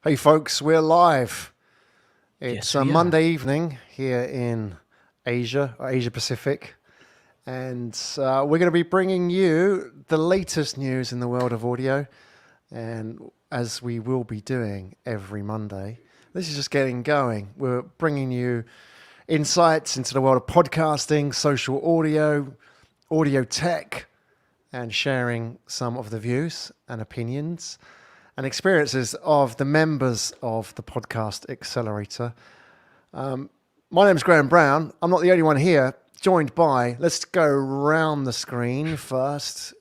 Hey folks, we're live. It's Yes, a we Monday evening here in Asia, or Asia Pacific, and we're going to be bringing you the latest news in the world of audio, and as we will be doing every Monday. This is just getting going. We're bringing you insights into the world of podcasting, social audio, audio tech, and sharing some of the views and opinions and experiences of the members of the Podcast Accelerator. My name is Graham Brown. I'm not the only one here, joined by, let's go round the screen first.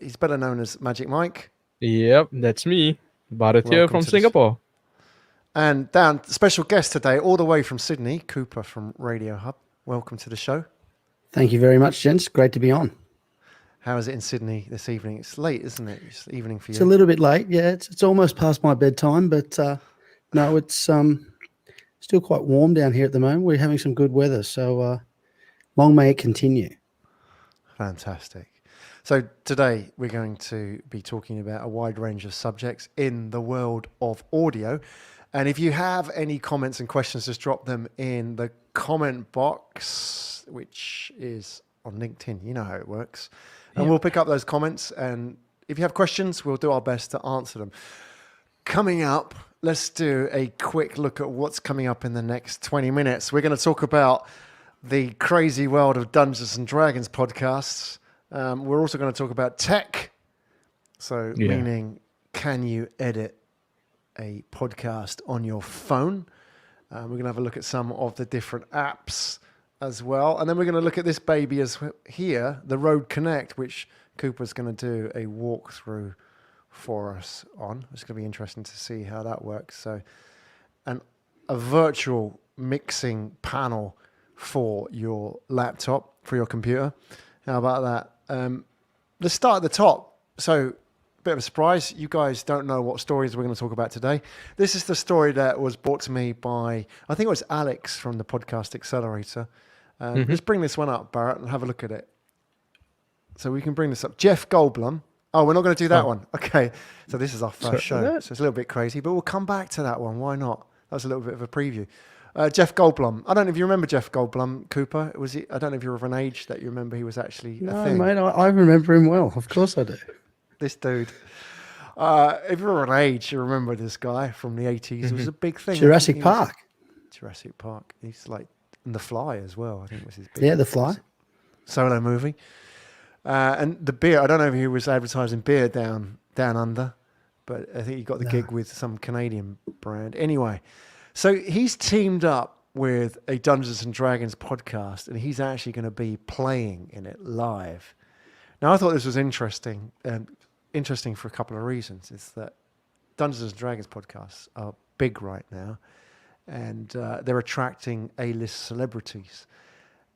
He's better known as Magic Mike. Yep, that's me. Bharat here Welcome from to the Singapore. And Dan, special guest today, all the way from Sydney, Cooper from Radio Hub. Welcome to the show. Thank you very much, gents. Great to be on. How is it in Sydney this evening? It's late, isn't it? It's evening for you. It's a little bit late. Yeah, it's almost past my bedtime, but no, it's still quite warm down here at the moment. We're having some good weather, so long may it continue. Fantastic. So today we're going to be talking about a wide range of subjects in the world of audio. And if you have any comments and questions, just drop them in the comment box, which is on LinkedIn. You know how it works. And we'll pick up those comments. And if you have questions, we'll do our best to answer them. Coming up, let's do a quick look at what's coming up in the next 20 minutes. We're going to talk about the crazy world of Dungeons and Dragons podcasts. We're also going to talk about tech. So meaning, can you edit a podcast on your phone? We're going to have a look at some of the different apps as well. And then we're going to look at this baby here, the Rode Connect, which Cooper's going to do a walkthrough for us on. It's going to be interesting to see how that works. So, and a virtual mixing panel for your laptop, for your computer. How about that? Let's start at the top. So, bit of a surprise. You guys don't know what stories we're going to talk about today. This is the story that was brought to me by, I think it was Alex from the Podcast Accelerator. Let's bring this one up, Barrett, and have a look at it. So we can bring this up. Jeff Goldblum. Oh, we're not going to do that one. Okay. So this is our first show. So it's a little bit crazy, but we'll come back to that one. Why not? That was a little bit of a preview. Jeff Goldblum. I don't know if you remember Jeff Goldblum, Cooper. Was he? I don't know if you're of an age that you remember he was actually a thing. No, mate, I remember him well. Of course I do. This dude. If you're of an age, you remember this guy from the 80s. It was a big thing. Jurassic Park. Jurassic Park. He's like, and The Fly as well, I think was his big The Fly. solo movie. And the beer, I don't know if he was advertising beer down under, but I think he got the gig with some Canadian brand. Anyway, so he's teamed up with a Dungeons and Dragons podcast, and he's actually going to be playing in it live. Now, I thought this was interesting for a couple of reasons. It's that Dungeons and Dragons podcasts are big right now, and they're attracting A-list celebrities.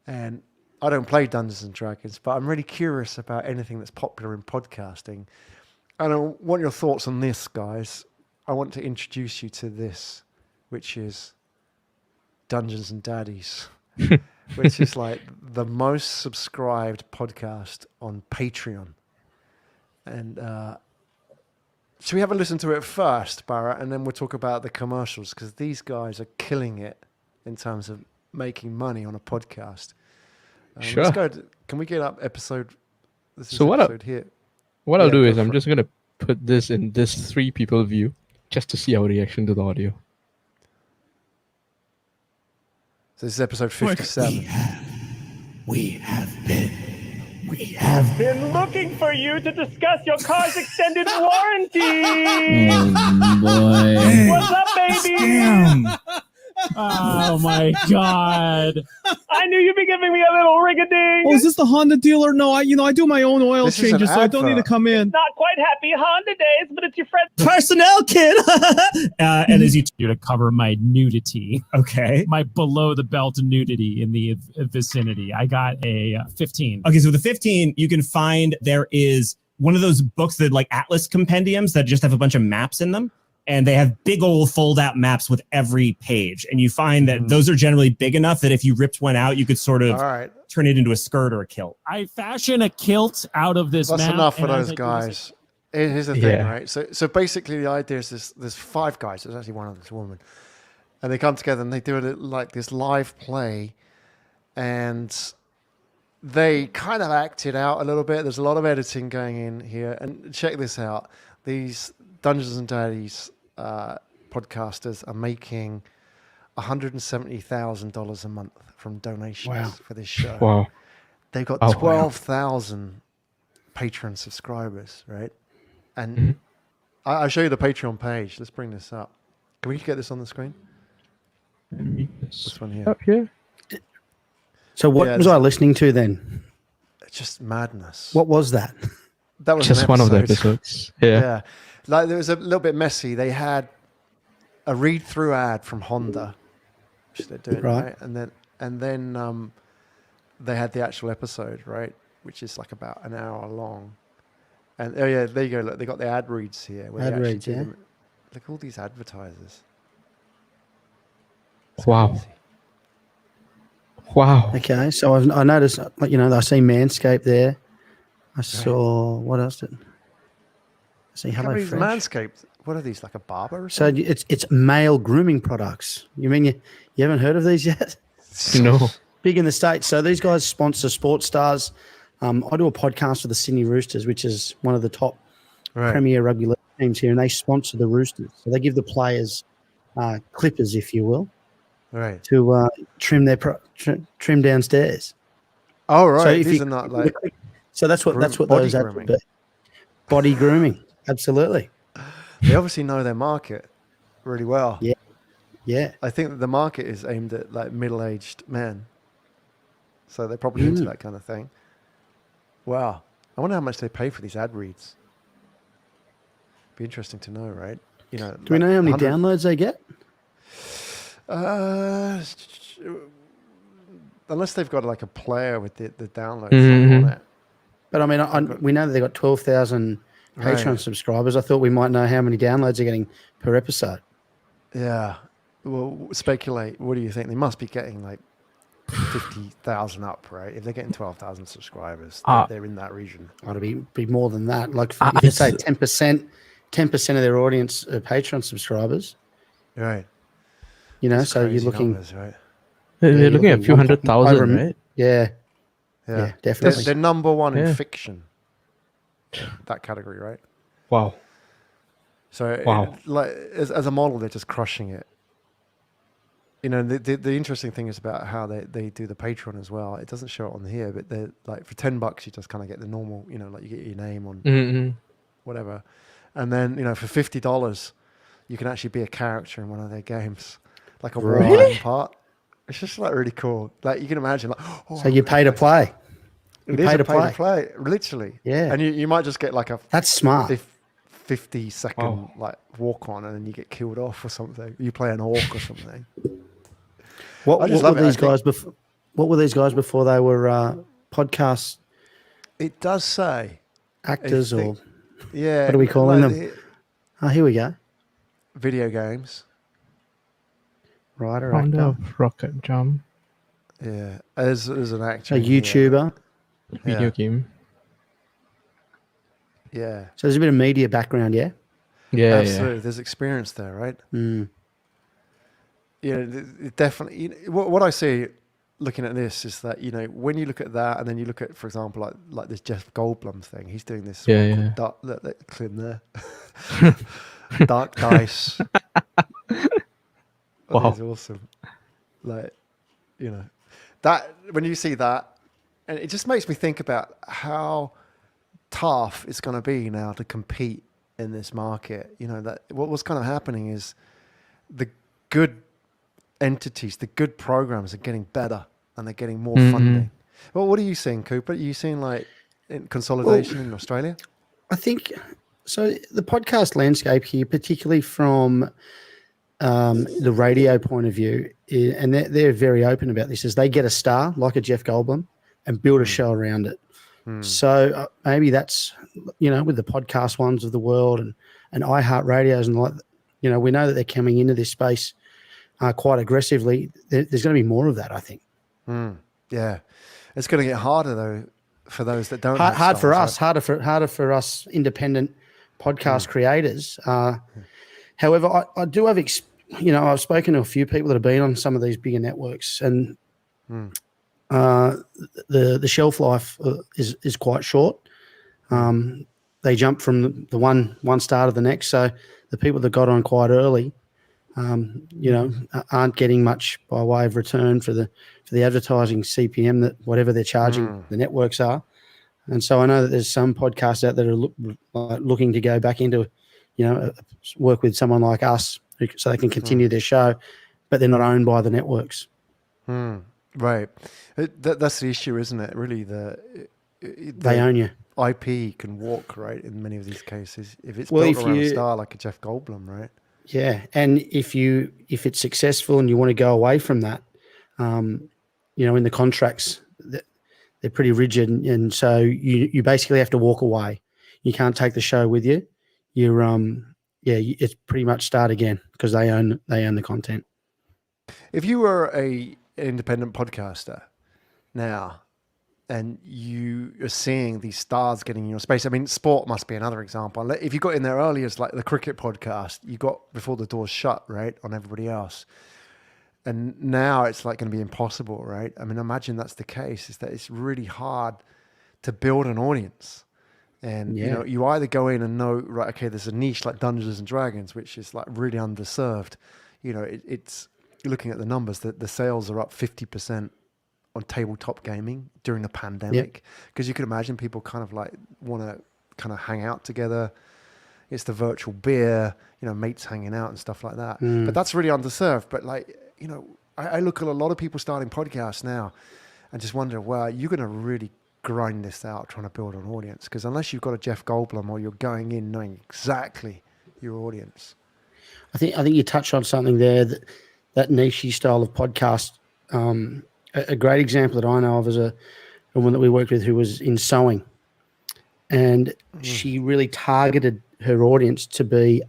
And I don't play Dungeons and Dragons, but I'm really curious about anything that's popular in podcasting. And I want your thoughts on this, guys. I want to introduce you to this, which is Dungeons and Daddies, which is like the most subscribed podcast on Patreon. And should we have a listen to it first, Barrett, and then we'll talk about the commercials, because these guys are killing it in terms of making money on a podcast. Sure. Let's go can we get up episode? This is So episode here. What I'll do is I'm for just going to put this in this 3 people view just to see our reaction to the audio. So this is episode 57. We have been looking for you to discuss your car's extended warranty. Oh boy. What's up, baby? Damn. Oh my god. I knew you'd be giving me a little ring-a-ding. Oh, is this the Honda dealer? No, I do my own oil This is an changes, so I don't need to advert. come in. Not quite happy Honda days, but it's your friend. Personnel kit. And as you to cover my nudity, okay, my below the belt nudity in the vicinity, I got a 15. Okay, so the 15, you can find there is one of those books that like Atlas compendiums that just have a bunch of maps in them. And they have big old fold-out maps with every page. And you find that those are generally big enough that if you ripped one out, you could sort of turn it into a skirt or a kilt. I fashion a kilt out of this That's map. enough for and as those I do guys. Here's the thing, Yeah. right? So basically, the idea is there's 5 guys. There's actually one of this woman, and they come together and they do it like this live play, and they kind of act it out a little bit. There's a lot of editing going in here, and check this out: these Dungeons and Daddies podcasters are making $170,000 a month from donations for this show. Wow. They've got Oh, wow. 12,000 Patreon subscribers, right? And I'll show you the Patreon page. Let's bring this up. Can we get this on the screen? This one here. Up here. So what was I listening to then? It's just madness. What was that? That was Just an one of the episode. episodes. Yeah. Yeah. Like there was a little bit messy. They had a read-through ad from Honda, which they're doing, right? And then they had the actual episode, right? Which is like about an hour long. And oh yeah, there you go. Look, they got the ad reads here. Where Ad they actually reads, do yeah. them. Look at all these advertisers. It's Wow. crazy. Wow. Okay, so I noticed, I see Manscaped there. I saw what else did? I see Hello These Fresh. Manscaped. What are these? Like a barber or So something? it's male grooming products. You mean you haven't heard of these yet? No. Big in the States. So these guys sponsor sports stars. I do a podcast for the Sydney Roosters, which is one of the top premier rugby league teams here, and they sponsor the Roosters. So they give the players clippers, if you will, Right. to trim downstairs. Oh right. So if These you- are not like So that's what body those ads grooming. would be. Body grooming, absolutely. they obviously know their market really well. Yeah. Yeah. I think that the market is aimed at like middle-aged men, so they're probably into that kind of thing. Wow, I wonder how much they pay for these ad reads. Be interesting to know, right? Do we know how many downloads they get? Unless they've got like a player with the downloads Mhm. on it. But I mean, we know that they got 12,000 Patreon Right. subscribers. I thought we might know how many downloads they're getting per episode. Yeah. Well, speculate. What do you think? They must be getting like 50,000 up, right? If they're getting 12,000 subscribers, they're in that region. It'll be more than that. Like Ah, if you say it's- 10% of their audience are Patreon subscribers. Right. So you're Crazy looking, numbers, right? They're you're looking at a looking few over 100,000, a- right? yeah, Yeah, definitely. They're number one in Yeah. fiction. That category, right? Wow. So, Wow. as a model, they're just crushing it. The interesting thing is about how they do the Patreon as well. It doesn't show it on here, but they're like for $10, you just kind of get the normal, like you get your name on Mm-hmm. whatever, and then for $50, you can actually be a character in one of their games, like a role-playing part. It's just like really cool. Like you can imagine, like So you pay to play. You It is pay a to pay to play. play, literally. Yeah. And you might just get like a That's smart. 50-second like walk on, and then you get killed off or something. You play an orc or something. What I just were love it. I these think- guys before? What were these guys before they were podcast It does say, actors, I or think- yeah. What are we calling like them? Here we go. Video games. Writer, Founder actor, of Rocket Jump Yeah, as an actor. a in here. YouTuber. video Yeah. game. Yeah, So there's a bit of media background, yeah. Yeah, absolutely. There's experience there, right? Mm. It definitely. What I see looking at this is that when you look at that, and then you look at, for example, like this Jeff Goldblum thing. He's doing this. Yeah, one yeah. called Dark, that clip there. Dark Dice. Wow. That's awesome. Like, that when you see that, and it just makes me think about how tough it's going to be now to compete in this market. That what's kind of happening is the good entities, the good programs are getting better and they're getting more funding. Well, what are you seeing, Cooper? Are you seeing like consolidation in Australia? I think so. The podcast landscape here, particularly from the radio point of view, and they're very open about this, is they get a star like a Jeff Goldblum and build a show around it. So maybe that's, with the podcast ones of the world and iHeartRadios and we know that they're coming into this space quite aggressively. There's going to be more of that, I think. Yeah. It's going to get harder though for those that don't. have Hard for stars, us, harder for us independent podcast creators. However, I do have, I've spoken to a few people that have been on some of these bigger networks, and the shelf life is quite short. They jump from the one star to the next. So the people that got on quite early, aren't getting much by way of return for the advertising CPM that whatever they're charging the networks are. And so I know that there's some podcasts out there that are looking to go back into, work with someone like us so they can continue their show, but they're not owned by the networks. Right. That's the issue, isn't it? Really, They own you. IP can walk, right, in many of these cases. If it's built around a star like a Jeff Goldblum, right? Yeah, and if it's successful and you want to go away from that, in the contracts, they're pretty rigid, and so you basically have to walk away. You can't take the show with you. It's pretty much start again because they own the content. If you were an independent podcaster now, and you are seeing these stars getting in your space. I mean, sport must be another example. If you got in there early as like the cricket podcast, you got before the doors shut, right, on everybody else. And now it's like going to be impossible, right? I mean, imagine that's the case, is that it's really hard to build an audience. And, you either go in and know, right, okay, there's a niche like Dungeons and Dragons, which is like really underserved. It's you're looking at the numbers, that the sales are up 50% on tabletop gaming during the pandemic, because you could imagine people kind of like want to kind of hang out together. It's the virtual beer, mates hanging out and stuff like that. But that's really underserved. But I look at a lot of people starting podcasts now and just wonder, well, you're going to really grind this out trying to build an audience, because unless you've got a Jeff Goldblum or you're going in knowing exactly your audience. I think you touched on something there, that niche style of podcast. A great example that I know of is a woman that we worked with who was in sewing, and she really targeted her audience to be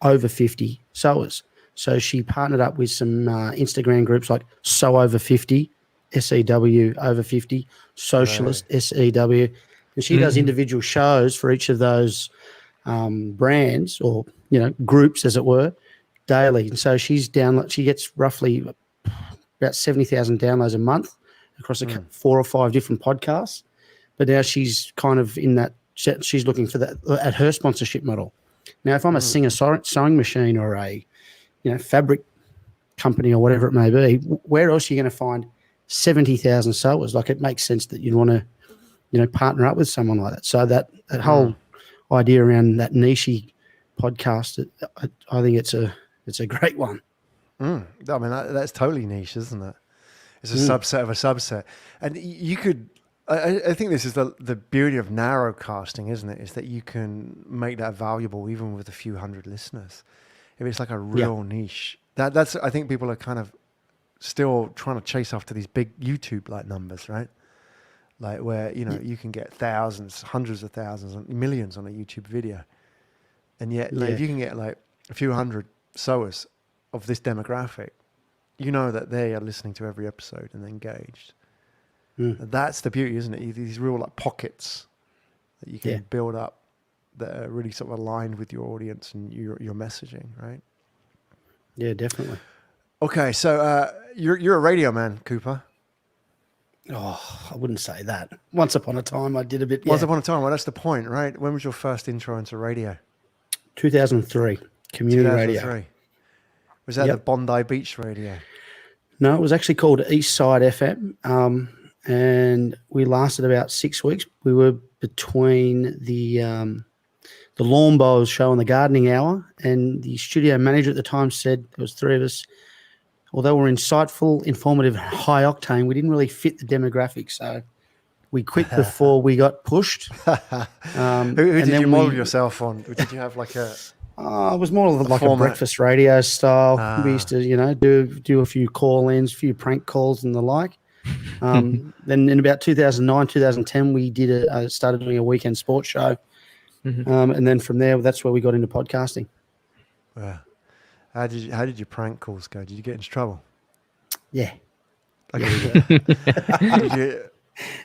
over 50 sewers. So she partnered up with some Instagram groups like Sew Over 50, SEW Over 50, Socialist, SEW, and she does individual shows for each of those brands or groups, as it were, daily. And so she gets roughly about 70,000 downloads a month across 4 or 5 different podcasts. But now she's kind of in that, she's looking for that at her sponsorship model. Now, if I'm a singer sewing machine or a fabric company or whatever it may be, where else are you going to find 70,000 sewers? Like, it makes sense that you'd want to, partner up with someone like that. So that whole idea around that niche podcast, I think it's a great one. I mean, that's totally niche, isn't it? It's a subset of a subset. And you could, I think this is the beauty of narrow casting, isn't it? Is that you can make that valuable even with a few hundred listeners. If it's like a real niche, that's, I think people are kind of still trying to chase after these big YouTube like numbers, right? Like where, you can get thousands, hundreds of thousands, and millions on a YouTube video. And yet, if you can get like a few hundred sewers of this demographic, that they are listening to every episode and engaged. That's the beauty, isn't it? These real like pockets that you can build up that are really sort of aligned with your audience and your messaging, right? Yeah, definitely. Okay, so you're a radio man, Cooper. Oh, I wouldn't say that. Once upon a time, I did a bit. Once upon a time, well, that's the point, right? When was your first intro into radio? 2003, community radio. Was that the Bondi Beach radio? No, it was actually called Eastside FM, and we lasted about 6 weeks. We were between the Lawn Bowls show and the Gardening Hour, and the studio manager at the time said there was 3 of us. Although we're insightful, informative, high octane, we didn't really fit the demographic, so we quit before we got pushed. Who did you model yourself on? Did you have like a... it was more like a breakfast radio style. We used to, do a few call-ins, a few prank calls and the like. Then in about 2009, 2010, we started doing a weekend sports show. And then from there, that's where we got into podcasting. Wow. How did your prank calls go? Did you get into trouble? Yeah. Okay.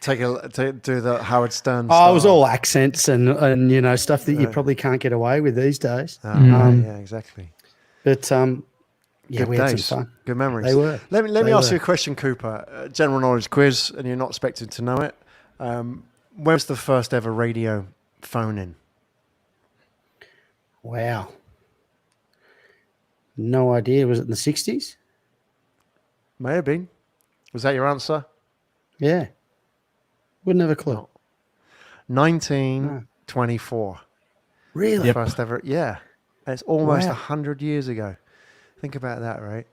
do the Howard Stern. Oh, it was style. all accents and you know stuff that you probably can't get away with these days. Oh, right, yeah, exactly. But yeah, Good we had days. some fun. Good memories. They were. Let me They ask were. you a question, Cooper. General knowledge quiz, and you're not expected to know it. When was the first ever radio phone in? Wow. No idea. Was it in the 60s? May have been. Was that your answer? Yeah. Wouldn't have a clue. No. 1924. Really? First ever. Yeah. It's almost Wow. 100 years ago. Think about that, right?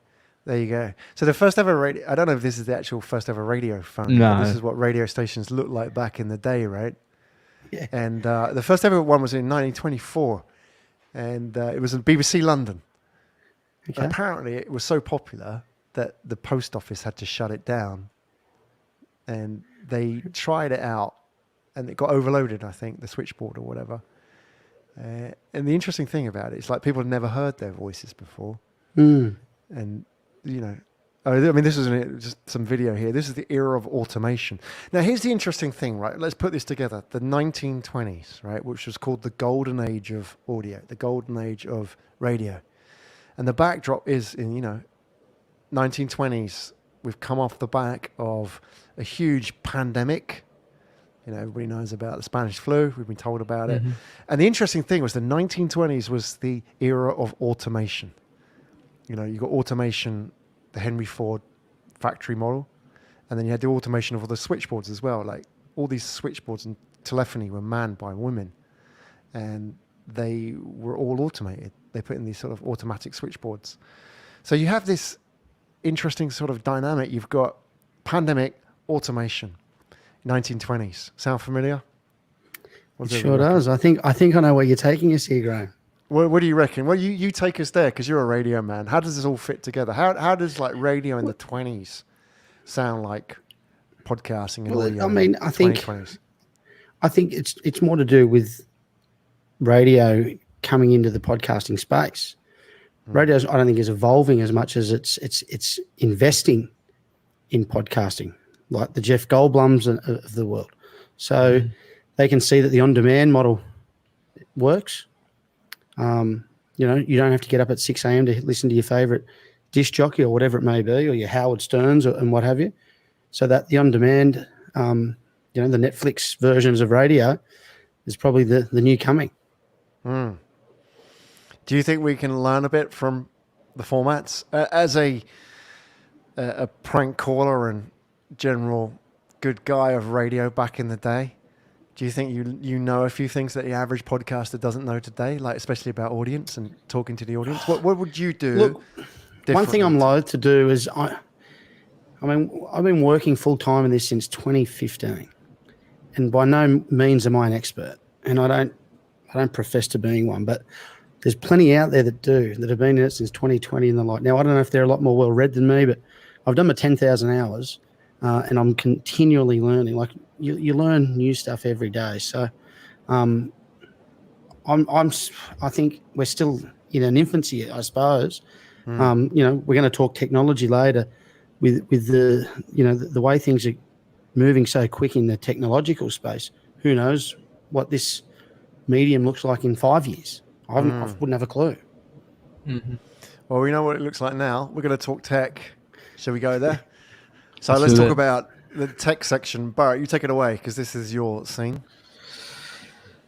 There you go. So the first ever radio, I don't know if this is the actual first ever radio phone. No. But this is what radio stations looked like back in the day, right? Yeah. And the first ever one was in 1924. And it was in BBC London. Okay. Apparently it was so popular that the post office had to shut it down. And they tried it out and it got overloaded, I think, the switchboard or whatever. And the interesting thing about it is like people had never heard their voices before. Mm. And, you know, I mean, this is just some video here. This is the era of automation. Now, here's the interesting thing, right? Let's put this together. The 1920s, right, which was called the golden age of audio, the golden age of radio. And the backdrop is in, 1920s. We've come off the back of a huge pandemic. Everybody knows about the Spanish flu. We've been told about it. And the interesting thing was the 1920s was the era of automation. You got automation, the Henry Ford factory model. And then you had the automation of all the switchboards as well. Like all these switchboards and telephony were manned by women. And they were all automated. They put in these sort of automatic switchboards. So you have this interesting sort of dynamic. You've got pandemic, automation, 1920s. Sound familiar? It sure does. I think I know where you're taking us here, Graham. What do you reckon? Well, you take us there because you're a radio man. How does this all fit together? How does like radio in the 20s sound like podcasting and audio? I mean, I think 2020s? it's more to do with radio coming into the podcasting space. Radio, I don't think, is evolving as much as it's investing in podcasting, like the Jeff Goldblums of the world. So they can see that the on-demand model works. You don't have to get up at 6 a.m. to listen to your favorite disc jockey or whatever it may be, or your Howard Sterns and what have you. So that the on-demand, the Netflix versions of radio is probably the new coming. Do you think we can learn a bit from the formats? As a prank caller and general good guy of radio back in the day, do you think you know a few things that the average podcaster doesn't know today, like especially about audience and talking to the audience? What would you do? Look, one thing I'm loath to do is I've been working full time in this since 2015, and by no means am I an expert, and I don't profess to being one, but there's plenty out there that have been in it since 2020 and the like. Now, I don't know if they're a lot more well-read than me, but I've done my 10,000 hours and I'm continually learning. Like you learn new stuff every day. So I think we're still in an infancy, I suppose. We're going to talk technology later with the, the way things are moving so quick in the technological space. Who knows what this medium looks like in 5 years? I wouldn't have a clue. Well, we know what it looks like now. We're going to talk tech. Shall we go there? So let's talk about the tech section. Barrett, you take it away because this is your scene.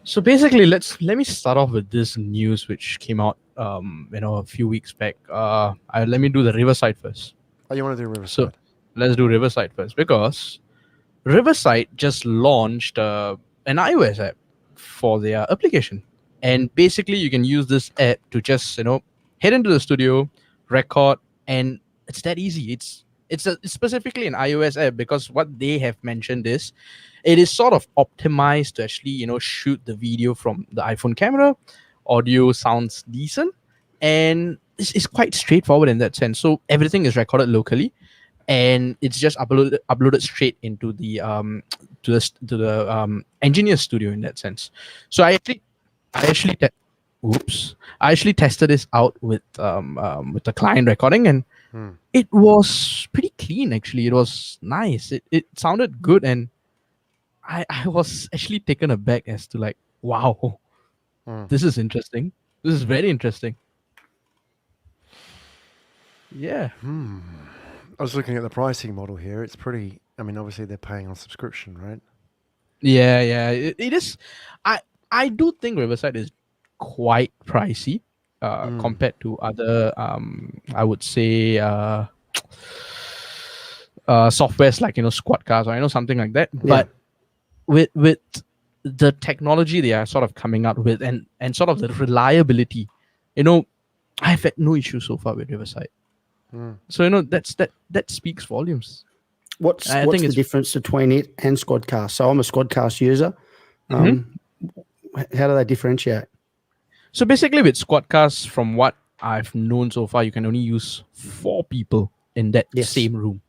So basically, let me start off with this news which came out, a few weeks back. Let me do the Riverside first. Oh, you want to do Riverside? So let's do Riverside first because Riverside just launched an iOS app for their application. And basically, you can use this app to just, head into the studio, record, and it's that easy. It's specifically an iOS app because what they have mentioned is it is sort of optimized to actually, shoot the video from the iPhone camera. Audio sounds decent, and it's quite straightforward in that sense. So everything is recorded locally, and it's just uploaded straight into the engineer studio in that sense. So I actually tested this out with the client recording, and it was pretty clean. Actually, it was nice. It sounded good, and I was actually taken aback as to like, wow, Hmm. this is interesting. This is very interesting. Yeah. I was looking at the pricing model here. It's pretty. I mean, obviously they're paying on subscription, right? Yeah. It is. I do think Riverside is quite pricey compared to other I would say softwares like Squadcast or something like that. But with the technology they are sort of coming out with and sort of the reliability, I've had no issue so far with Riverside. So that speaks volumes. What's I think the it's- difference between it and Squadcast? So I'm a Squadcast user. How do they differentiate? So basically with Squadcast, from what I've known so far, you can only use 4 people in that Yes. same room.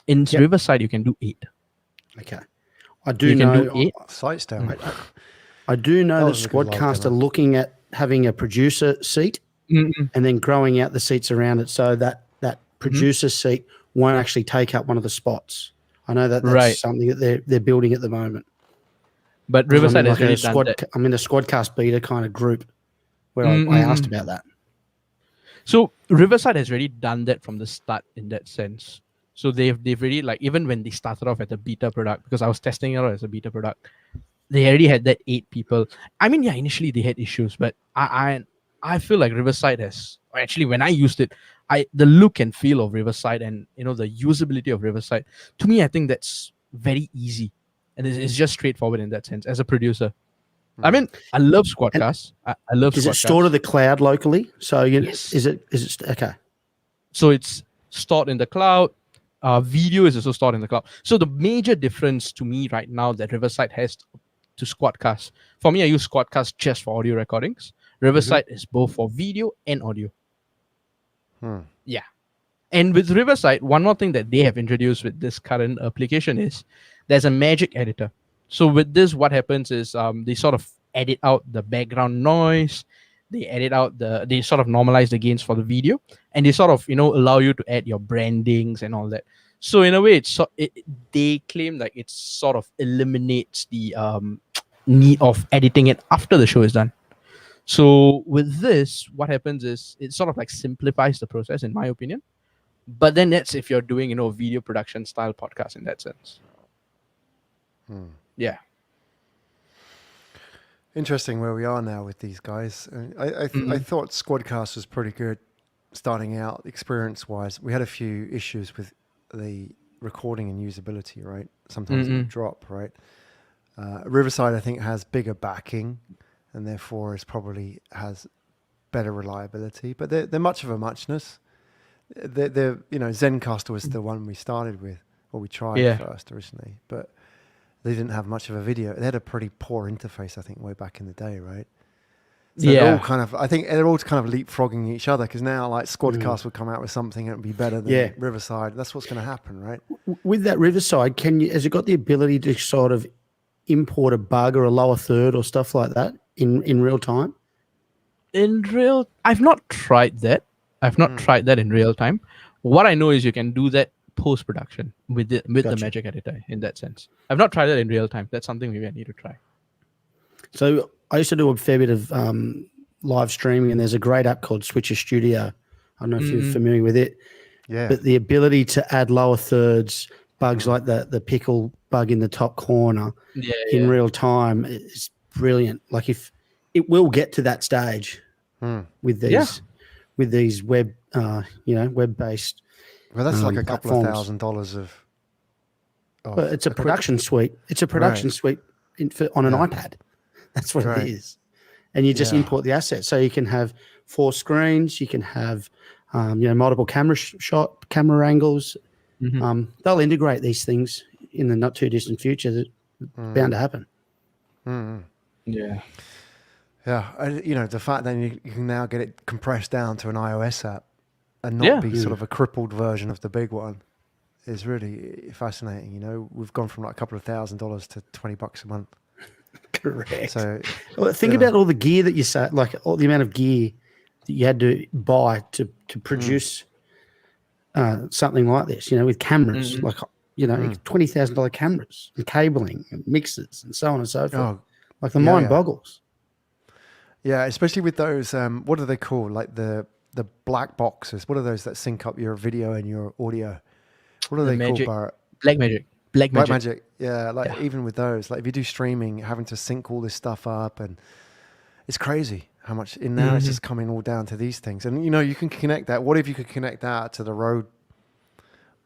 In Riverside, you can do 8. Okay, I do You can know. do 8. Sites down. I do know that was a good Squadcast are demo. looking at having a producer seat Mm-mm. and then growing out the seats around it so that producer seat won't actually take up one of the spots. I know that that's Right. something that they're building at the moment. But 'Cause Riverside has I'm in, already done that. I'm in a Squadcast beta kind of group where I asked about that. So Riverside has already done that from the start in that sense. So they've already, like, even when they started off at the beta product, because I was testing it out as a beta product, they already had that 8 people. I mean, yeah, initially they had issues, but I feel like Riverside has actually, when I used it, the look and feel of Riverside and the usability of Riverside, to me, I think that's very easy, and it's just straightforward in that sense. As a producer, I mean, I love Squadcast. I love. Is Squadcast. it stored to the cloud locally? So Yes. is it okay? So it's stored in the cloud. Video is also stored in the cloud. So the major difference to me right now that Riverside has to Squadcast, for me, I use Squadcast just for audio recordings. Riverside is both for video and audio. Yeah. And with Riverside, one more thing that they have introduced with this current application is there's a magic editor. So with this, what happens is they sort of edit out the background noise. They sort of normalize the gains for the video, and they sort of allow you to add your brandings and all that. So in a way, they claim like it sort of eliminates the need of editing it after the show is done. So with this, what happens is it sort of like simplifies the process, in my opinion. But then that's if you're doing video production style podcast in that sense. Yeah. Interesting where we are now with these guys. I thought Squadcast was pretty good starting out experience-wise. We had a few issues with the recording and usability, right? Sometimes it would drop, right? Riverside, I think, has bigger backing and therefore probably has better reliability. But they're much of a muchness. They're Zencaster was the one we started with, or we tried first originally, but they didn't have much of a video. They had a pretty poor interface, I think, way back in the day, right? So they're all kind of, I think they're all kind of leapfrogging each other, because now like Squadcast would come out with something that would be better than Riverside. That's what's going to happen, right? With that Riverside, has it got the ability to sort of import a bug or a lower third or stuff like that in real time? I've not tried that. I've not tried that in real time. What I know is you can do that post-production with the magic editor in that sense. I've not tried that in real time. That's something maybe I need to try. So I used to do a fair bit of live streaming, and there's a great app called Switcher Studio. I don't know if you're familiar with it. Yeah. But the ability to add lower thirds, bugs like the pickle bug in the top corner in real time is brilliant. Like if it will get to that stage with these web web-based. Well, that's like a couple of platforms. $1,000 of But it's a production suite. It's a production suite on an iPad. That's what it is. And you just import the assets. So you can have 4 screens. You can have multiple camera angles. They'll integrate these things in the not too distant future. That's bound to happen. Yeah. Yeah. The fact that you can now get it compressed down to an iOS app and not be sort of a crippled version of the big one is really fascinating. We've gone from like a couple of $1,000 to $20 a month. Correct. So think about all the gear that you say, like all the amount of gear that you had to buy to produce something like this, with cameras. Like $20,000 cameras and cabling and mixers and so on and so forth. Oh, Like the mind boggles. yeah, especially with those. What do they call like the black boxes? What are those that sync up your video and your audio? What are they Magic. called? Black Magic. Black Magic. Yeah, like even with those, like if you do streaming, having to sync all this stuff up, and it's crazy how much. And now it's just coming all down to these things. And you can connect that. What if you could connect that to the Rode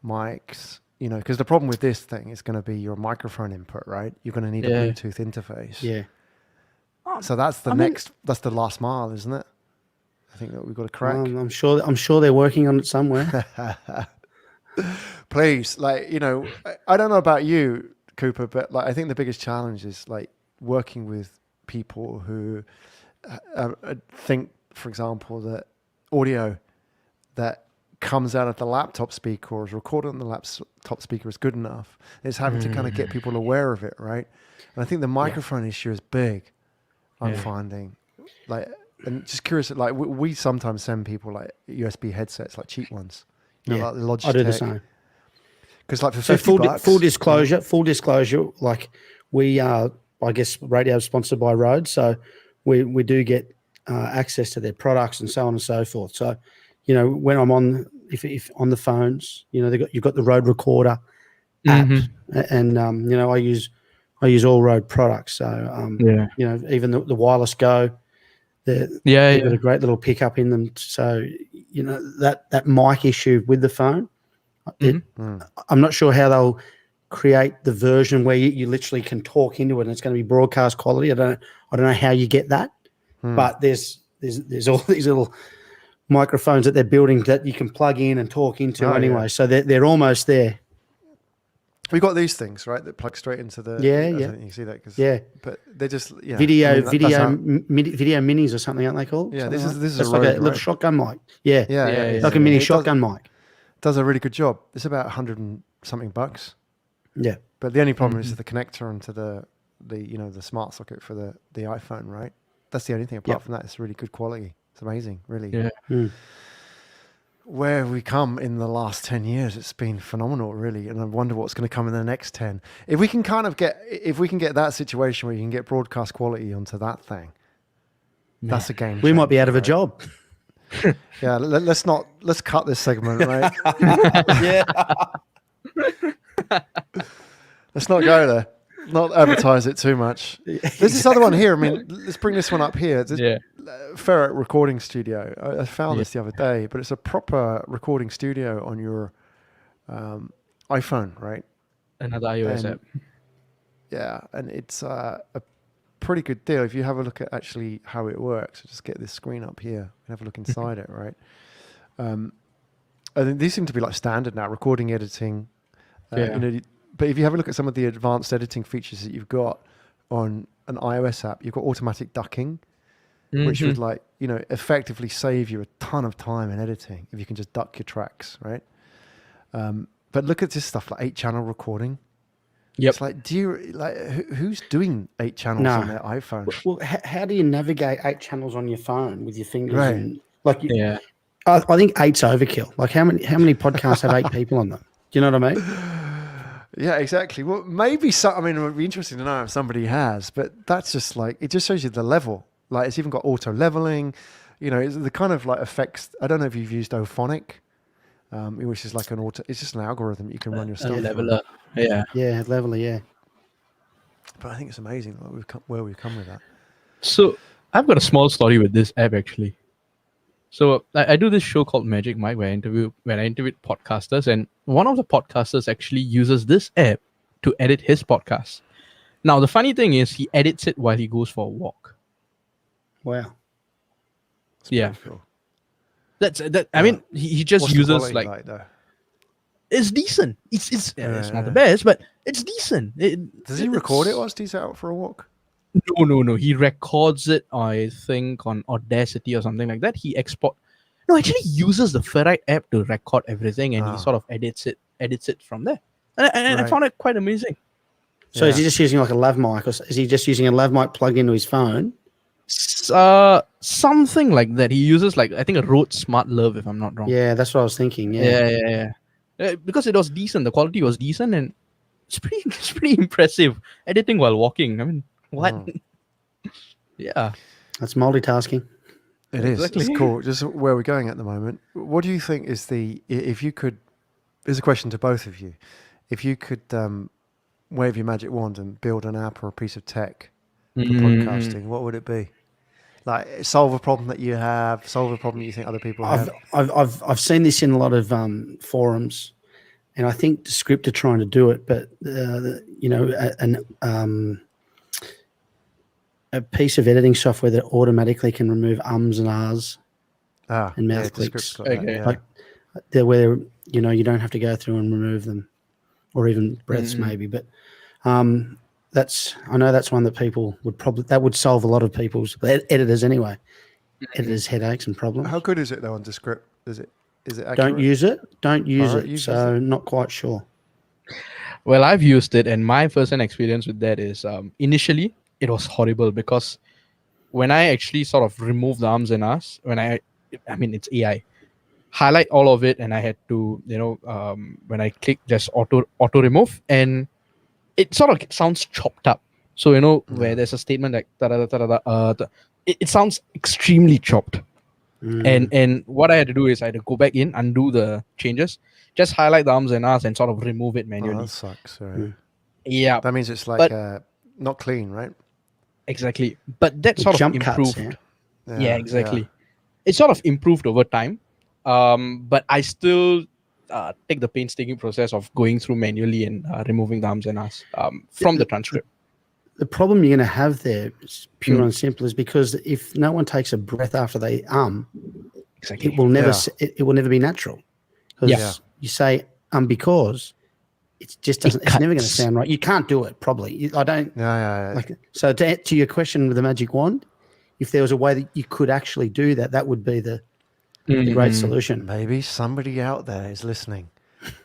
mics? Because the problem with this thing is going to be your microphone input, right? You're going to need a Bluetooth interface. Yeah. So that's that's the last mile, isn't it? I think that we've got to crack. I'm sure they're working on it somewhere. Please, I don't know about you, Cooper, but I think the biggest challenge is working with people who think, for example, that audio that comes out of the laptop speaker or is recorded on the laptop speaker is good enough. It's having to kind of get people aware of it, right? And I think the microphone issue is big. I'm finding, and just curious, we sometimes send people USB headsets, cheap ones, like the Logitech. I do the same. Because for $50, full disclosure, we are, I guess, radio sponsored by Rode, so we do get access to their products and so on and so forth. So, when I'm on, if on the phones, you've got the Rode Recorder app, and I use all Rode products. So, even the Wireless Go, they've got a great little pickup in them. So, that mic issue with the phone, I'm not sure how they'll create the version where you literally can talk into it and it's going to be broadcast quality. I don't know how you get that, but there's all these little microphones that they're building that you can plug in and talk into anyway. Yeah. So they're almost there. We've got these things, right, that plug straight into the... You can see that. But they're just... Video minis or something, aren't they called? Yeah, this is like a little shotgun mic. Yeah. Like a mini shotgun mic. Does a really good job. It's about 100 and something bucks. Yeah. But the only problem is the connector onto the smart socket for the iPhone, right? That's the only thing. Apart from that, it's really good quality. It's amazing, really. Yeah. Where we come in the last 10 years, it's been phenomenal, really. And I wonder what's going to come in the next 10. If we can get that situation where you can get broadcast quality onto that thing, that's a game changer. We might be out of a job. Yeah, let's cut this segment, right? Yeah. Let's not go there. Not advertise it too much. There's this other one here. I mean, let's bring this one up here. Ferret recording studio. I found this the other day, but it's a proper recording studio on your iPhone, right? Another iOS app. Yeah, and it's a pretty good deal. If you have a look at actually how it works, just get this screen up here and have a look inside it, right? I think these seem to be standard now, recording, editing. But if you have a look at some of the advanced editing features that you've got on an iOS app, you've got automatic ducking, which would effectively save you a ton of time in editing if you can just duck your tracks, right? But look at this stuff 8-channel recording. Yep. It's who's doing 8 channels on their iPhone? Well, how do you navigate 8 channels on your phone with your fingers? Right. And, I think 8's overkill. How many podcasts have 8 people on them? Do you know what I mean? Yeah, exactly. Well, maybe it would be interesting to know if somebody has, but that's just it just shows you the level. It's even got auto leveling, it's the kind of effects. I don't know if you've used Ophonic, which is it's just an algorithm you can run your stuff. Leveler. Yeah. Yeah, leveler, yeah. But I think it's amazing where we've come with that. So I've got a small story with this app actually. So I do this show called Magic Mike where I interview podcasters, and one of the podcasters actually uses this app to edit his podcast. Now the funny thing is he edits it while he goes for a walk. Wow. That's cool. That's that. I mean, he just What's uses the quality though? It's decent. It's not the best, but it's decent. Does he record it whilst he's out for a walk? No. He records it, I think, on Audacity or something like that. He actually uses the Ferrite app to record everything, and he sort of edits it from there. And I found it quite amazing. So is he just using a lav mic, or is he just using a lav mic plugged into his phone? Something like that. He uses I think a Rode Smart Love, if I'm not wrong. Yeah, that's what I was thinking. Yeah. because it was decent. The quality was decent, and it's pretty impressive. Editing while walking. I mean, what? Yeah, That's multitasking. It is. Exactly. It's cool. Just where we're going at the moment. What do you think is if you could, here's a question to both of you. If you could wave your magic wand and build an app or a piece of tech for podcasting, what would it be? Like solve a problem that you have, solve a problem that you think other people have. I've seen this in a lot of forums, and I think the script are trying to do it, but a piece of editing software that automatically can remove ums and ahs and mouth clicks. Like that, Okay. Like they're where you don't have to go through and remove them, or even breaths maybe. But I know that's one that people would solve a lot of people's editors anyway. Editors' headaches and problems. How good is it though on Descript? Is it accurate? Don't use it. Don't use Alright, it. use So not quite sure. Well, I've used it, and my first-hand experience with that is initially it was horrible because when I actually sort of removed the arms and ahs, I mean it's AI, highlight all of it, and I had to when I click just auto remove, and it sort of sounds chopped up. So where there's a statement like it sounds extremely chopped. And what I had to do is I had to go back in, undo the changes, just highlight the arms and ahs, and sort of remove it Oh, manually. that sucks. Right. Yeah, That means it's like But- not clean, right? exactly. But that The sort of jump cuts, improved. yeah. Yeah, exactly. It sort of improved over time. But I still take the painstaking process of going through manually and removing the arms and ahs from the transcript. The problem you're going to have there, is pure and simple, is because if no one takes a breath after they Exactly. it will never Yeah. it will never be natural. Because Yeah. you say because it just doesn't. It's never going to cuts. sound right. You can't do it. Probably. I don't Yeah. like. So to your question with the magic wand, if there was a way that you could actually do that, that would be the great solution. Maybe somebody out there is listening.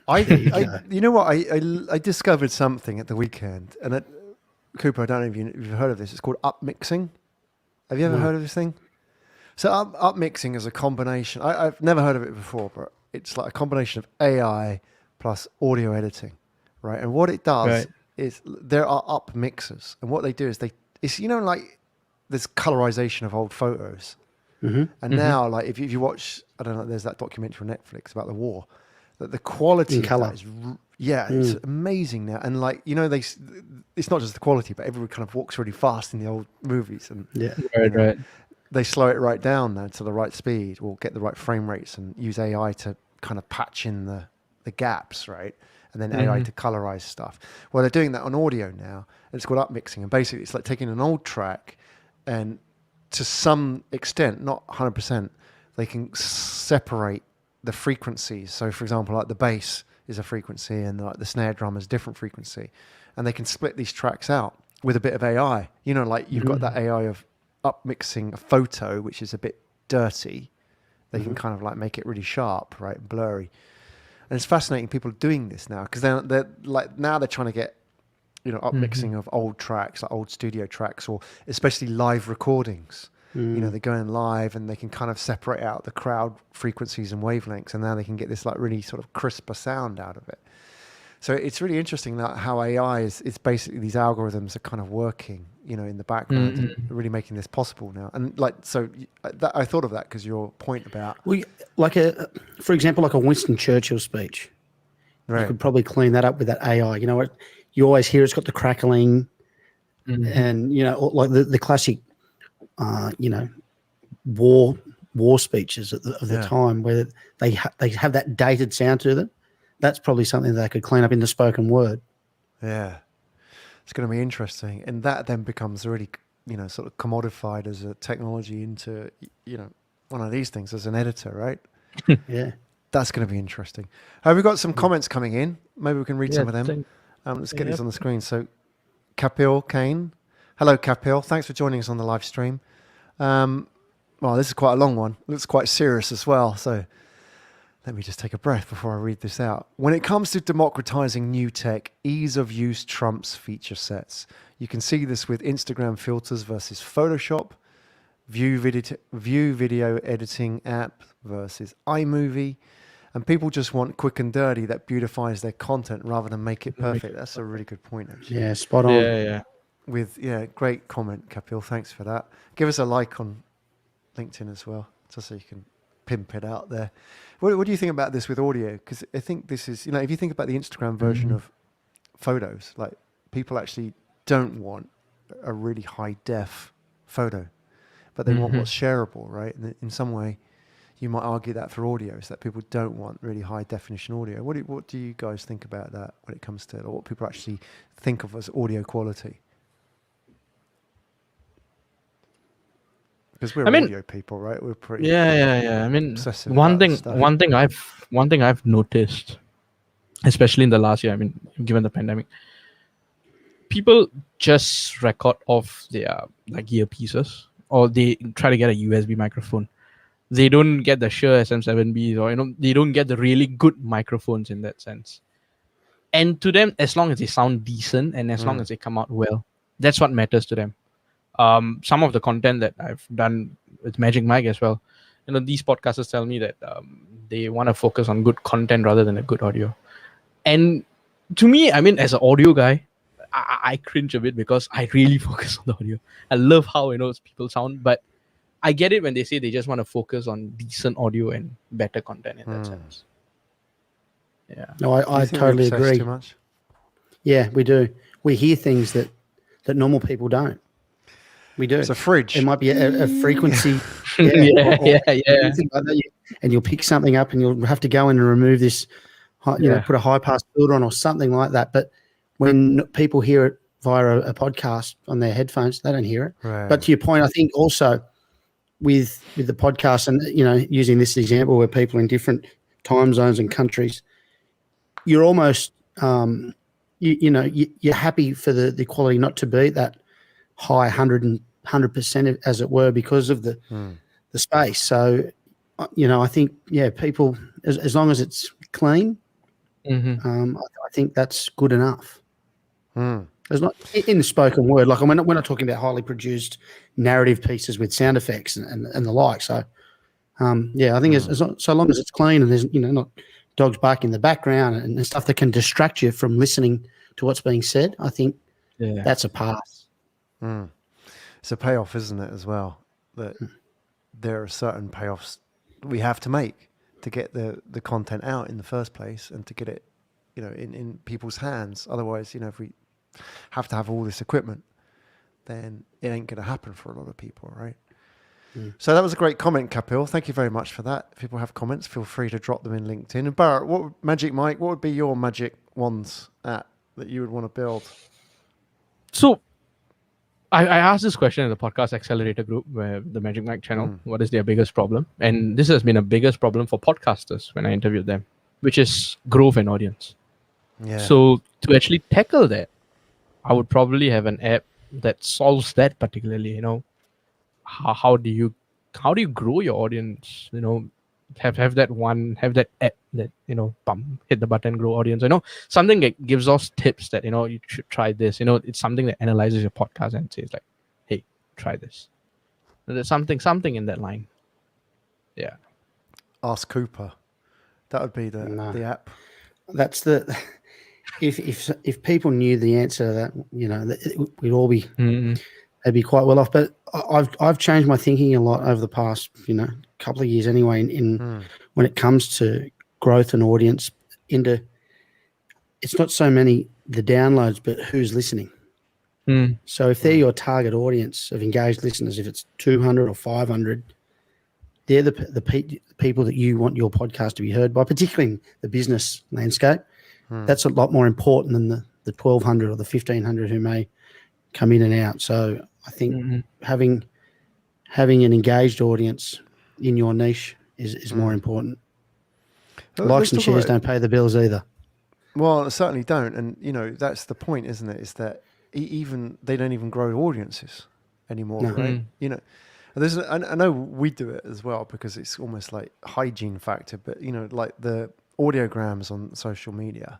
go. You know what? I discovered something at the weekend, and Cooper, I don't know if you've heard of this. It's called upmixing. Have you ever heard of this thing? So upmixing is a combination. I've never heard of it before, but it's like a combination of AI plus audio editing, right? And what it does Right. is there are upmixers, and what they do is it's like this colorization of old photos. And now, like if you watch, I don't know, there's that documentary on Netflix about the war. That the quality In of colour. that is, it's amazing now. And like it's not just the quality, but everyone kind of walks really fast in the old movies, and Yeah. Right. they slow it right down now to the right speed, or get the right frame rates, and use AI to kind of patch in the gaps, right? And then AI to colorize stuff. Well, they're doing that on audio now, and it's called upmixing. And basically, it's like taking an old track, and to some extent, not 100%, they can separate the frequencies. So, for example, like the bass is a frequency, and like the snare drum is a different frequency, and they can split these tracks out with a bit of AI. Like you've got that AI of upmixing a photo, which is a bit dirty. They can kind of like make it really sharp, right, and blurry. And it's fascinating people doing this now, because they're like, now they're trying to get upmixing of old tracks, like old studio tracks, or especially live recordings. They're going live, and they can kind of separate out the crowd frequencies and wavelengths, and now they can get this like really sort of crisper sound out of it. So it's really interesting that how AI is basically, these algorithms are kind of working, in the background, and really making this possible now. And like, so I thought of that because your point about, For example, like a Winston Churchill speech. You right, could probably clean that up with that AI. You know what? You always hear it's got the crackling, and like the classic, war speeches of the time, where they have that dated sound to them. That's probably something they could clean up in the spoken word. yeah, it's going to be interesting. And that then becomes really, sort of commodified as a technology into, one of these things as an editor, right? Yeah. That's going to be interesting. Have we got some comments coming in? Maybe we can read some of them. Let's get these on the screen. So, Kapil Kane. Hello, Kapil. Thanks for joining us on the live stream. Well, this is quite a long one. Looks quite serious as well. So, let me just take a breath before I read this out. When it comes to democratizing new tech, ease of use trumps feature sets. You can see this with Instagram filters versus Photoshop, view video editing app versus iMovie, And people just want quick and dirty that beautifies their content rather than make it perfect. That's a really good point, actually. Yeah, spot on. Yeah. Great comment, Kapil. Thanks for that. Give us a like on LinkedIn as well, just so you can pimp it out there. What do you think about this with audio? Because I think this is, if you think about the Instagram version of photos, like people actually don't want a really high def photo, but they want what's shareable, right? And in some way, you might argue that for audio is that people don't want really high definition audio. What do you guys think about that when it comes to what people actually think of as audio quality? Because we're audio people, right? We're pretty yeah. I mean, obsessive one about stuff. thing I've noticed, especially in the last year, I mean, given the pandemic, people just record off their like earpieces, or they try to get a USB microphone. They don't get the Shure SM7Bs, or they don't get the really good microphones in that sense. And to them, as long as they sound decent and as long as they come out well, that's what matters to them. Some of the content that I've done with Magic Mike as well, these podcasters tell me that they want to focus on good content rather than a good audio. And to me, I mean, as an audio guy, I cringe a bit because I really focus on the audio. I love how people sound, but I get it when they say they just want to focus on decent audio and better content in that sense. Yeah. No, I totally agree. Too much? Yeah, we do. We hear things that normal people don't. We do. It's a fridge. It might be a frequency. Yeah. Anything like that. And you'll pick something up and you'll have to go in and remove this, put a high pass filter on or something like that. But when people hear it via a podcast on their headphones, they don't hear it. Right. But to your point, I think also with the podcast and, using this example where people in different time zones and countries, you're almost, you're happy for the quality not to be that high 100% as it were because of the space. So, I think, people, as long as it's clean, I think that's good enough. It's not in the spoken word. Like we're not talking about highly produced narrative pieces with sound effects and the like. So, I think so long as it's clean and there's not dogs barking in the background and stuff that can distract you from listening to what's being said, I think that's a pass. It's a payoff, isn't it, as well? That there are certain payoffs we have to make to get the content out in the first place and to get it, in people's hands. Otherwise, if we have to have all this equipment, then it ain't going to happen for a lot of people, right? So that was a great comment, Kapil. Thank you very much for that. If people have comments, feel free to drop them in LinkedIn. And Barrett, Magic Mike, what would be your magic wands that you would want to build? So I asked this question in the podcast accelerator group, where the Magic Mike channel, what is their biggest problem? And this has been a biggest problem for podcasters when I interviewed them, which is growth and audience. Yeah. So to actually tackle that, I would probably have an app that solves that particularly. How do you grow your audience? Have that app that hit the button, grow audience. Something that gives us tips that you should try this. It's something that analyzes your podcast and says like, hey, try this. There's something in that line. Yeah. Ask Cooper. That would be the app. That's the. If people knew the answer to that, we'd all be they'd be quite well off. But I've changed my thinking a lot over the past couple of years anyway. In when it comes to growth and audience, it's not so many the downloads, but who's listening. So if they're your target audience of engaged listeners, if it's 200 or 500, they're the people that you want your podcast to be heard by, particularly in the business landscape. That's a lot more important than the 1,200 or the 1,500 who may come in and out. So I think having an engaged audience in your niche is more important. Likes and shares don't pay the bills either. Well, certainly don't. And, that's the point, isn't it? Is that even they don't even grow audiences anymore, right? I know we do it as well because it's almost like hygiene factor, but, like the audiograms on social media,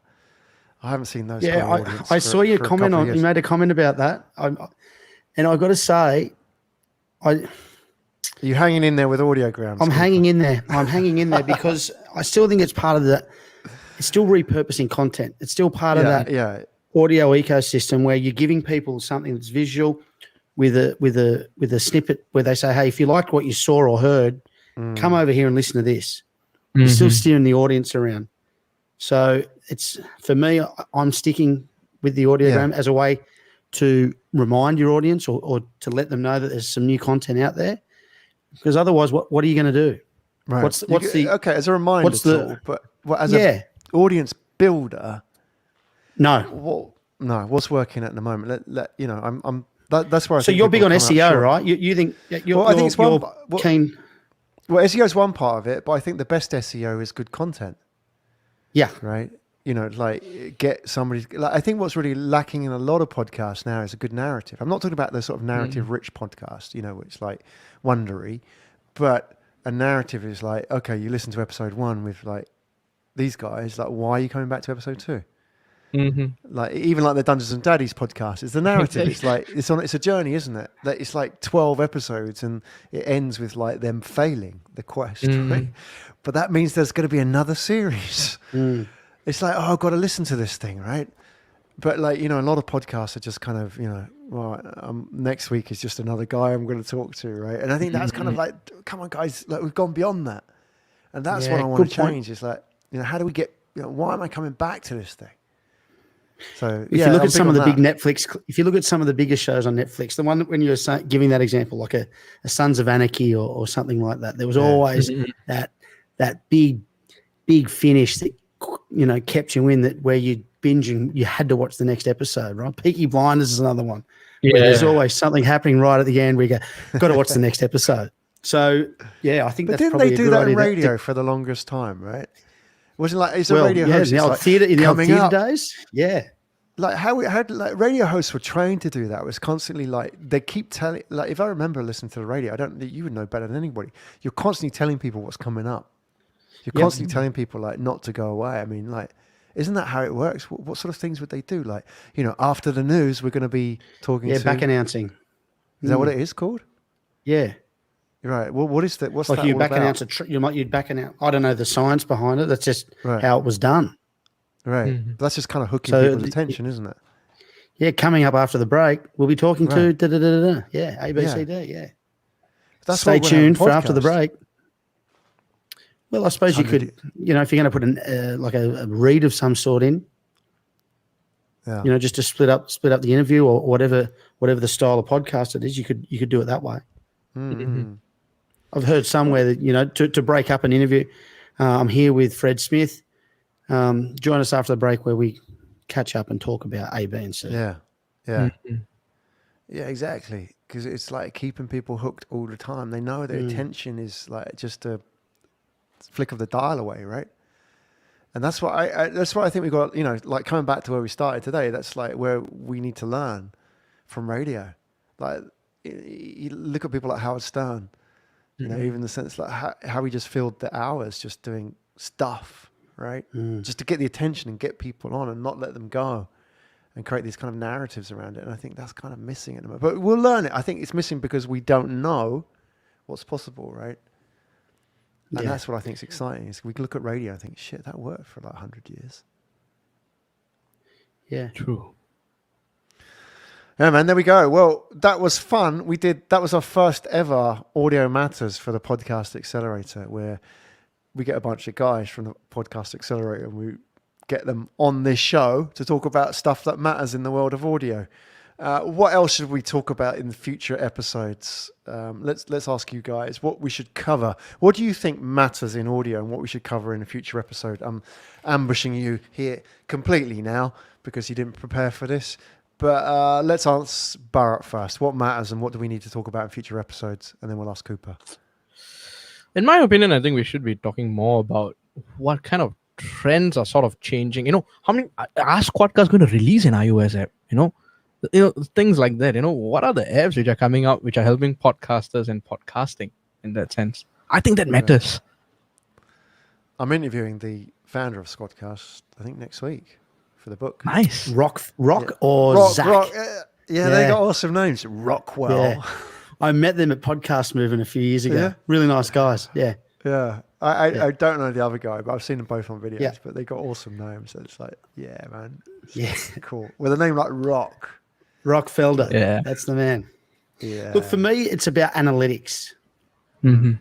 I haven't seen those. Yeah, I saw your comment on. You made a comment about that, and I've got to say, Are you hanging in there with audiograms? I'm hanging in there. I'm hanging in there because I still think it's part of the. It's still repurposing content. It's still part of that audio ecosystem where you're giving people something that's visual, with a snippet where they say, "Hey, if you liked what you saw or heard, come over here and listen to this." You're still steering the audience around. So it's for me. I'm sticking with the audiogram as a way to remind your audience or to let them know that there's some new content out there. Because otherwise, what are you going to do? Right. What's the okay as a reminder? What's the tool, but as an audience builder? No. What's working at the moment? That's where I. So think you're big on people come SEO, up short. right? You think you're, I think it's you're one. keen. Well, SEO is one part of it, but I think the best SEO is good content. Yeah. Right. Like get somebody. Like, I think what's really lacking in a lot of podcasts now is a good narrative. I'm not talking about the sort of narrative-rich podcast, which like Wondery, but a narrative is like, okay, you listen to episode 1 with like these guys. Like, why are you coming back to episode 2? Like even like the Dungeons and Daddies podcast, it's the narrative. It's like it's a journey, isn't it? Like, it's like 12 episodes, and it ends with like them failing the quest, right? But that means there's going to be another series. It's like, oh, I've got to listen to this thing, right? But like, a lot of podcasts are just kind of, next week is just another guy I'm going to talk to, right? And I think that's kind of like, come on, guys, like we've gone beyond that, and that's what I want to change. Is like, how do we get? Why am I coming back to this thing? So if you look at some of the big Netflix, if you look at some of the biggest shows on Netflix, the one that when you were giving that example, like a Sons of Anarchy or something like that, there was always that big finish that kept you in, that where you'd binge and you had to watch the next episode, right? Peaky Blinders is another one. Yeah. There's always something happening right at the end where you got to watch the next episode. So, I think that's probably a good idea. But didn't they do that in radio for the longest time, right? Wasn't like it's a radio host. In the old theatre days? Yeah. Like how like radio hosts were trained to do that. It was constantly like they keep telling, like if I remember listening to the radio, you would know better than anybody. You're constantly telling people what's coming up. You're constantly telling people like not to go away. I mean, like, isn't that how it works? What sort of things would they do? Like, after the news, we're going to be talking to... back announcing. Is that what it is called? Yeah. Right. Well, what is that? What's like that you all back about? announce you'd back announce. I don't know the science behind it. That's just how it was done. Right. That's just kind of hooking people's attention, isn't it? Yeah. Coming up after the break, we'll be talking to da-da-da-da-da. Yeah. A, B, C, D. Yeah. Stay tuned for after the break. Well, I suppose you could, if you're going to put a read of some sort in, just to split up the interview or whatever the style of podcast it is, you could do it that way. I've heard somewhere that to break up an interview. I'm here with Fred Smith. Join us after the break where we catch up and talk about A, B, and C. Yeah, exactly. Because it's like keeping people hooked all the time. They know their attention is like just a flick of the dial away, right? And that's what I think we got. Like coming back to where we started today. That's like where we need to learn from radio. Like you look at people like Howard Stern. Even the sense like how he just filled the hours just doing stuff, right? Just to get the attention and get people on and not let them go, and create these kind of narratives around it. And I think that's kind of missing at the moment. But we'll learn it. I think it's missing because we don't know what's possible, right? And that's what I think is exciting. Is we look at radio and think, shit, that worked for like 100 years. Yeah, true. Yeah, man, there we go. Well, that was fun. That was our first ever Audio Matters for the Podcast Accelerator, where we get a bunch of guys from the Podcast Accelerator and we get them on this show to talk about stuff that matters in the world of audio. What else should we talk about in future episodes? Let's ask you guys what we should cover. What do you think matters in audio and what we should cover in a future episode? I'm ambushing you here completely now because you didn't prepare for this. But let's ask Bharat first. What matters and what do we need to talk about in future episodes? And then we'll ask Cooper. In my opinion, I think we should be talking more about what kind of trends are sort of changing. How many are Squadcast going to release an iOS app? Things like that. What are the apps which are coming out which are helping podcasters and podcasting in that sense? I think that matters. I'm interviewing the founder of Squadcast, I think next week for the book. Nice. Rock or Zach. Rock, they got awesome names. Rockwell. I met them at Podcast Movement a few years ago. Yeah? Really nice guys. Yeah. Yeah. I don't know the other guy, but I've seen them both on videos. Yeah. But they got awesome names. So it's like, yeah, man. It's Yeah. cool. With a name like Rock. Rock Felder. Yeah. That's the man. Yeah. Look, for me, it's about analytics. Mhm.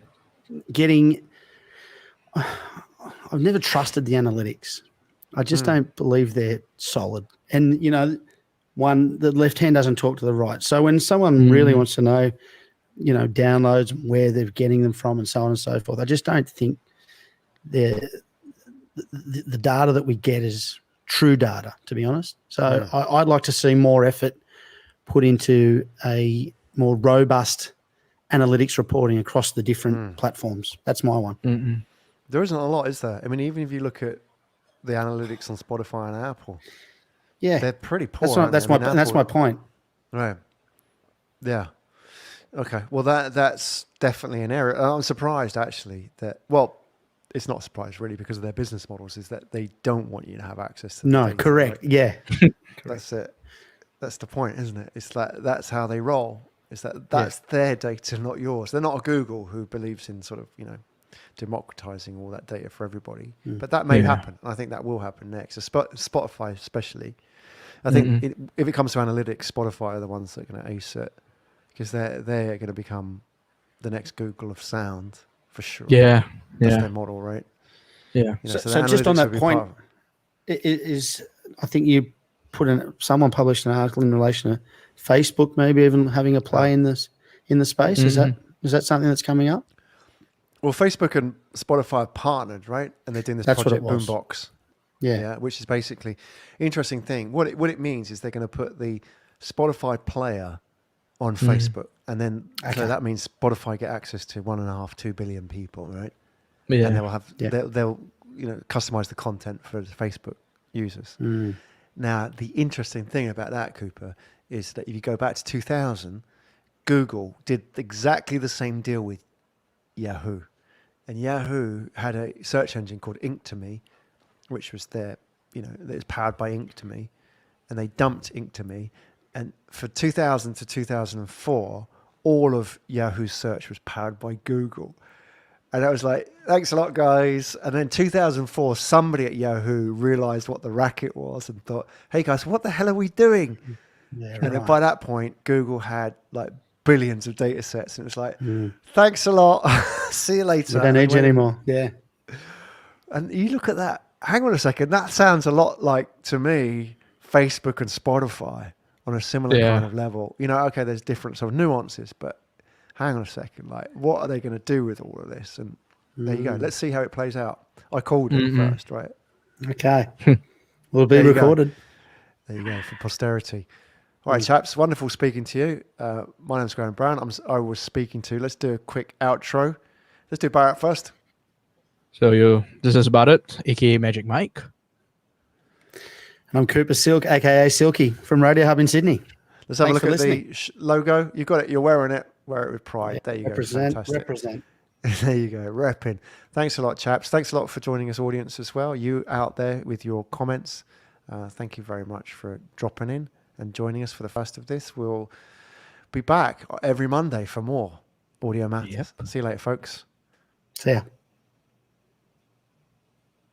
I've never trusted the analytics. I just don't believe they're solid. And, the left hand doesn't talk to the right. So when someone really wants to know, downloads, where they're getting them from and so on and so forth, I just don't think the data that we get is true data, to be honest. So I'd like to see more effort put into a more robust analytics reporting across the different platforms. That's my one. Mhm. There isn't a lot, is there? I mean, even if you look at the analytics on Spotify and Apple, Yeah, they're pretty poor. that's my point. Right. Yeah. Okay. Well, that's definitely an area. I'm surprised actually it's not a surprise really because of their business models is that they don't want you to have access to the No, data, correct. right? Yeah, That's it. That's the point, isn't it? It's like that's how they roll. Is that's their data, not yours. They're not a Google who believes in sort of, democratizing all that data for everybody. But that may happen. I think that will happen next. So Spotify especially. I think if it comes to analytics, Spotify are the ones that are going to ace it because they're going to become the next Google of sound for sure. Yeah. That's Yeah. their model, right? Yeah. The So just on analytics that will be point, part of I think you someone published an article in relation to Facebook maybe even having a play in the space. Is that something that's coming up? Well, Facebook and Spotify are partnered, right? And they're doing this That's what Project it was. Boombox. Yeah. Which is basically interesting thing. What it means is they're going to put the Spotify player on Facebook, and then so that means Spotify get access to 1.5-2 billion people, right? Yeah. And they'll customize the content for the Facebook users. Now, the interesting thing about that, Cooper, is that if you go back to 2000, Google did exactly the same deal with Yahoo, and Yahoo had a search engine called Ink2Me, which was that was powered by Ink2Me, and they dumped Ink2Me, and for 2000 to 2004, all of Yahoo's search was powered by Google. And I was like, thanks a lot, guys. And then 2004, somebody at Yahoo realized what the racket was and thought, hey, guys, what the hell are we doing? Yeah, And then by that point, Google had like billions of data sets. And it was like, thanks a lot. See you later. We don't need you anymore. Yeah. And you look at that. Hang on a second. That sounds a lot like, to me, Facebook and Spotify on a similar kind of level. Okay, there's different sort of nuances, but hang on a second. Like, what are they going to do with all of this? And there you go. Let's see how it plays out. I called it first, right? Okay. Will be recorded. There you go, for posterity. All right, chaps. Wonderful speaking to you. My name's Graham Brown. I was speaking to. Let's do a quick outro. Let's do Barrett first. So this is about it, aka Magic Mike. And I'm Cooper Silk, aka Silky, from Radio Hub in Sydney. Let's have Thanks a look for at listening. the logo. You've got it. You're wearing it. Wear it with pride. There you go. Fantastic. Represent. There you go. Repping. Thanks a lot, chaps. Thanks a lot for joining us, audience, as well. You out there with your comments. Thank you very much for dropping in and joining us for the first of this. We'll be back every Monday for more Audio Matters. Yep. See you later, folks. See ya.